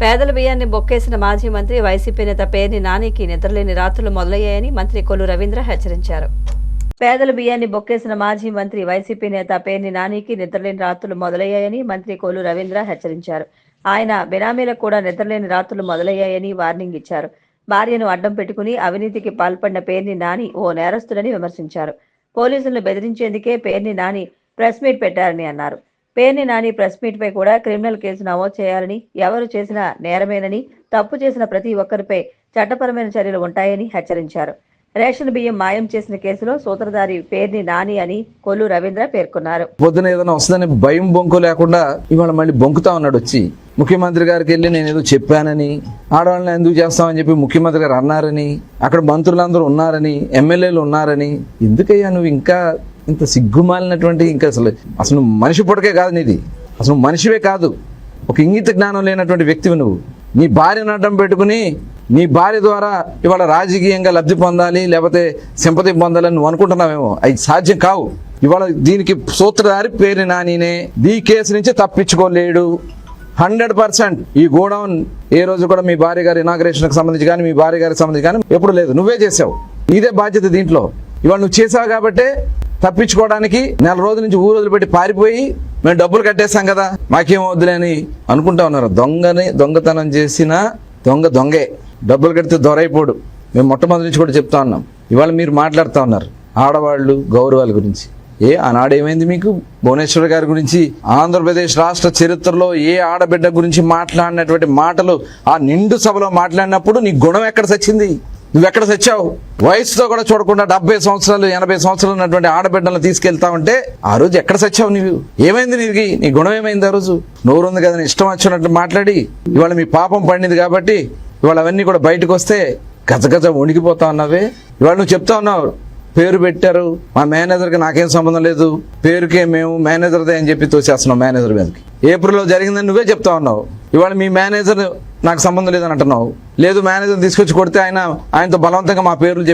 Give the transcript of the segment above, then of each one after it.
పేదల బియ్యాన్ని బొక్కేసిన మాజీ మంత్రి వైసీపీ నేత పేర్ని నానికి నిద్రలేని రాత్రులు మొదలయ్యాయని మంత్రి కొల్లు రవీంద్ర హెచ్చరించారు. పేదల బియ్యాన్ని బొక్కేసిన మాజీ మంత్రి వైసీపీ నేత పేర్ని నానికి నిద్రలేని రాత్రులు మొదలయ్యాయని మంత్రి కొల్లు రవీంద్ర హెచ్చరించారు. ఆయన బినామీలకు కూడా నిద్రలేని రాత్రులు మొదలయ్యాయని వార్నింగ్ ఇచ్చారు. భార్యను అడ్డం పెట్టుకుని అవినీతికి పాల్పడిన పేర్ని నాని ఓ నేరస్తుడని విమర్శించారు. పోలీసులను బెదిరించేందుకే పేర్ని నాని ప్రెస్ మీట్ పెట్టారని అన్నారు. పేర్ని నాని ప్రెస్ మీట్ పై కూడా క్రిమినల్ కేసు నమోదు చేయాలని, ఎవరు చేసిన నేరమేనని, తప్పు చేసిన ప్రతి ఒక్కరిపై చట్టపరమైన చర్యలు ఉంటాయని హెచ్చరించారు. రేషన్ బియ్యం మాయం చేసిన కేసులో సూత్రధారి పేర్ని నాని అని కొల్లు రవీంద్ర పేర్కొన్నారు. పొద్దున ఏదైనా వస్తుందని భయం బొంకు లేకుండా ఇవాళ మళ్ళీ బొంకుతా ఉన్నాడు. వచ్చి ముఖ్యమంత్రి గారికి వెళ్ళి నేను ఏదో చెప్పానని, ఆడవాళ్ళని ఎందుకు చేస్తామని చెప్పి ముఖ్యమంత్రి గారు అన్నారని, అక్కడ మంత్రులందరూ ఉన్నారని, ఎమ్మెల్యేలు ఉన్నారని, ఎందుకయ్యా నువ్వు ఇంకా ఇంత సిగ్గుమాలినటువంటి, ఇంకా అసలు మనిషి పుట్టకే కాదు నీది, అసలు మనిషివే కాదు, ఒక ఇంగిత జ్ఞానం లేనటువంటి వ్యక్తివి నువ్వు. నీ భార్యను అడ్డం పెట్టుకుని నీ భార్య ద్వారా ఇవాళ రాజకీయంగా లబ్ధి పొందాలి, లేకపోతే సింపతి పొందాలని నువ్వు అనుకుంటున్నావేమో. అది సాధ్యం కావు. ఇవాళ దీనికి సూత్రధారి పేర్ని నానినే. ఈ కేసు నుంచి తప్పించుకోలేడు 100%. ఈ గోడౌన్ ఏ రోజు కూడా మీ భార్య గారి ఇనాగ్రేషన్కి సంబంధించి కానీ, మీ భార్య గారికి సంబంధించి కానీ ఎప్పుడు లేదు. నువ్వే చేసావు, నీదే బాధ్యత దీంట్లో. ఇవాళ నువ్వు చేసావు కాబట్టే తప్పించుకోవడానికి నెల రోజుల నుంచి ఊరు వదిలిపెట్టి పారిపోయి మేము డబ్బులు కట్టేస్తాం కదా, మాకేం వద్దులే అని అనుకుంటా ఉన్నారు. దొంగతనం చేసిన దొంగే. డబ్బులు కడితే దొరైపోడు. మేము మొట్టమొదటి నుంచి కూడా చెప్తా ఉన్నాం. ఇవాళ మీరు మాట్లాడుతూ ఉన్నారు ఆడవాళ్ళు గౌరవాల గురించి. ఆనాడు ఏమైంది మీకు? భువనేశ్వర్ గారి గురించి ఆంధ్రప్రదేశ్ రాష్ట్ర చరిత్రలో ఏ ఆడబిడ్డ గురించి మాట్లాడినటువంటి మాటలు ఆ నిండు సభలో మాట్లాడినప్పుడు నీ గుణం ఎక్కడ సచ్చింది? నువ్వెక్కడ సచ్చావు? వయసుతో కూడా చూడకుండా 70 సంవత్సరాలు 80 సంవత్సరాలు ఉన్నటువంటి ఆడబిడ్డలను తీసుకెళ్తా ఉంటే ఆ రోజు ఎక్కడ సచ్చావు నువ్వు? ఏమైంది నీకు? నీ గుణం ఏమైంది? ఆ రోజు నోరు ఉంది కదా ఇష్టం వచ్చినట్టు మాట్లాడి ఇవాళ మీ పాపం పండింది కాబట్టి ఇవాళ అవన్నీ కూడా బయటకు వస్తే గజగజ వణికిపోతా ఉన్నావే. ఇవాళ నువ్వు చెప్తా ఉన్నావు పేరు పెట్టారు, మా మేనేజర్కి నాకేం సంబంధం లేదు, పేరుకే మేము మేనేజర్దే అని చెప్పి తోసేస్తున్నావు మేనేజర్ మీదకి. ఏప్రిల్లో జరిగిందని నువ్వే చెప్తా ఉన్నావు. ఇవాళ మీ మేనేజర్ నాకు సంబంధం లేదని అంటున్నావు. లేదు, మేనేజర్ తీసుకొచ్చి కొడితే ఆయనతో బలవంతంగా మా పేర్లు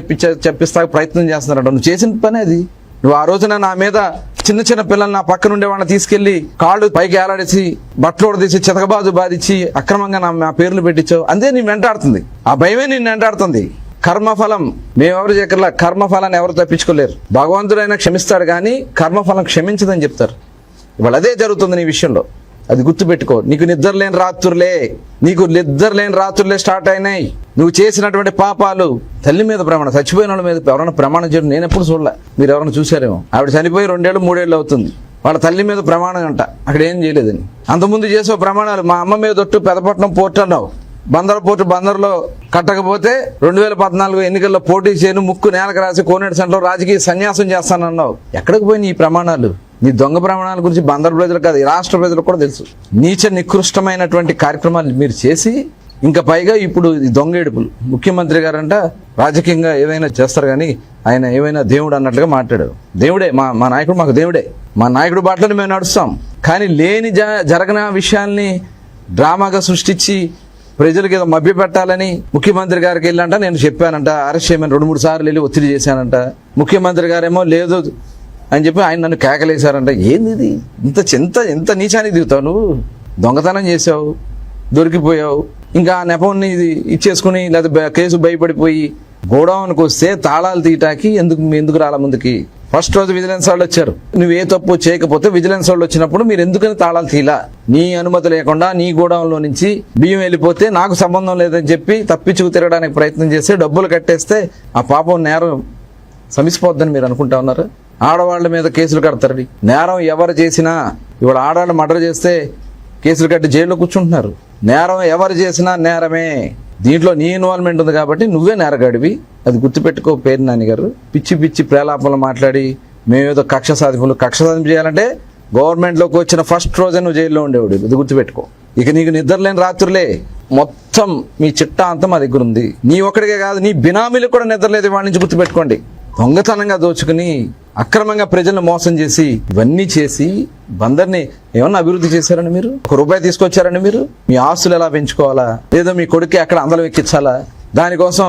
చెప్పిస్తా ప్రయత్నం చేస్తున్నారంట. నువ్వు చేసిన పని అది. నువ్వు ఆ రోజున నా మీద చిన్న చిన్న పిల్లలు నా పక్కన ఉండే వాళ్ళని తీసుకెళ్లి కాళ్ళు పైకి ఏలాడేసి బట్టలు తీసి చితకబాజు బాధించి అక్రమంగా నా పేర్లు పెట్టించావు. అంతే నీ వెంటాడుతుంది. ఆ భయమే నిన్ను వెంటాడుతుంది. కర్మఫలం మేమెవరు చేయకర్లా. కర్మఫలాన్ని ఎవరు తప్పించుకోలేరు. భగవంతుడైనా క్షమిస్తాడు కానీ కర్మఫలం క్షమించదని చెప్తారు. ఇవాళ అదే జరుగుతుంది నీ విషయంలో. అది గుర్తుపెట్టుకో. నీకు నిద్రలేని రాత్రులే స్టార్ట్ అయినాయి. నువ్వు చేసినటువంటి పాపాలు. తల్లి మీద ప్రమాణం, చచ్చిపోయిన వాళ్ళ మీద ఎవరైనా ప్రమాణం చేయడం నేను ఎప్పుడు చూడలే. మీరు ఎవరైనా చూసారేమో. ఆవిడ చనిపోయి 2 ఏళ్ళు 3 ఏళ్ళు అవుతుంది. వాళ్ళ తల్లి మీద ప్రమాణం అంట, అక్కడ ఏం చేయలేదని. అంతకుముందు చేసే ప్రమాణాలు మా అమ్మ మీద ఒట్టు పెదపట్నం పోర్టు అన్నావు. బందర్లో కట్టకపోతే 2014 ఎన్నికల్లో పోటీ చేయను, ముక్కు నేలకు రాసి కోనేటి సెంటర్లో రాజకీయ సన్యాసం చేస్తానన్నావు. ఎక్కడికి పోయి నీ ప్రమాణాలు? నీ దొంగ ప్రమాణాల గురించి బందర్ ప్రజలు కాదు, ఈ రాష్ట్ర ప్రజలకు కూడా తెలుసు. నీచ నికృష్టమైనటువంటి కార్యక్రమాలు మీరు చేసి ఇంకా పైగా ఇప్పుడు ఈ దొంగ ఏడుపులు. ముఖ్యమంత్రి గారంట రాజకీయంగా ఏదైనా చేస్తారు కానీ ఆయన ఏమైనా దేవుడు అన్నట్లుగా మాట్లాడారు. దేవుడే మా నాయకుడు, మాకు దేవుడే. మా నాయకుడు బాటలోనే మేము నడుస్తాం. కానీ లేని జరగని విషయాల్ని డ్రామాగా సృష్టించి ప్రజలకు ఏదో మభ్య పెట్టాలని ముఖ్యమంత్రి గారికి వెళ్ళంట నేను చెప్పానంట, అరెస్ట్ చేయమని 2-3 సార్లు వెళ్ళి ఒత్తిడి చేశానంట. ముఖ్యమంత్రి గారేమో లేదు అని చెప్పి ఆయన నన్ను కేకలేశారంట. ఏంది ఇది? ఇంత నీచానికి దిగుతావు నువ్వు? దొంగతనం చేసావు, దొరికిపోయావు. ఇంకా ఆ నెపంని ఇచ్చేసుకుని లేదా కేసు భయపడిపోయి గోడౌన్కి వస్తే తాళాలు తీయటానికి ఎందుకు రాలా ముందుకి? ఫస్ట్ రోజు విజిలెన్స్ వాళ్ళు వచ్చారు. నువ్వు ఏ తప్పు చేయకపోతే విజిలెన్స్ వాళ్ళు వచ్చినప్పుడు మీరు ఎందుకని తాళాలు తీలా? నీ అనుమతి లేకుండా నీ గోడౌన్లో నుంచి బియ్యం వెళ్ళిపోతే నాకు సంబంధం లేదని చెప్పి తప్పించుకు తిరగడానికి ప్రయత్నం చేస్తే డబ్బులు కట్టేస్తే ఆ పాపం నేరం సమిసిపోద్దని మీరు అనుకుంటా ఉన్నారు. ఆడవాళ్ల మీద కేసులు కడతారు. నేరం ఎవరు చేసినా ఇవాళ ఆడవాళ్ళు మర్డర్ చేస్తే కేసులు కట్టి జైల్లో కూర్చుంటున్నారు. నేరం ఎవరు చేసినా నేరమే. దీంట్లో నీ ఇన్వాల్వ్మెంట్ ఉంది కాబట్టి నువ్వే నేరగాడివి. అది గుర్తుపెట్టుకో పేర్ని నాని గారు. పిచ్చి ప్రలాపనలు మాట్లాడి మేమేదో కక్ష సాధింపు చేయాలంటే గవర్నమెంట్లోకి వచ్చిన ఫస్ట్ రోజే నువ్వు జైల్లో ఉండేవాడు. ఇది గుర్తుపెట్టుకో. ఇక నీకు నిద్రలేని రాత్రులే. మొత్తం మీ చిట్టా అంతా మా దగ్గర ఉంది. నీ ఒక్కడికే కాదు, నీ బినామీలకు కూడా నిద్రలేదు. వాడి నుంచి గుర్తుపెట్టుకోండి. దొంగతనంగా దోచుకుని అక్రమంగా ప్రజలను మోసం చేసి ఇవన్నీ చేసి బందర్ని ఏమన్నా అభివృద్ధి చేశారని మీరు? 1 రూపాయి తీసుకొచ్చారని మీరు? మీ ఆస్తులు ఎలా పెంచుకోవాలా, లేదా మీ కొడుకు అక్కడ అందలం ఎక్కించాలా, దానికోసం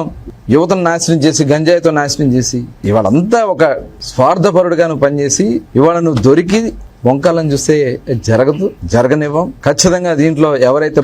యువతను నాశనం చేసి గంజాయితో నాశనం చేసి ఇవాళంతా ఒక స్వార్థపరుడుగా నువ్వు పనిచేసి ఇవాళ నువ్వు దొరికి వంకాలని చూస్తే జరగనివ్వం. ఖచ్చితంగా దీంట్లో ఎవరైతే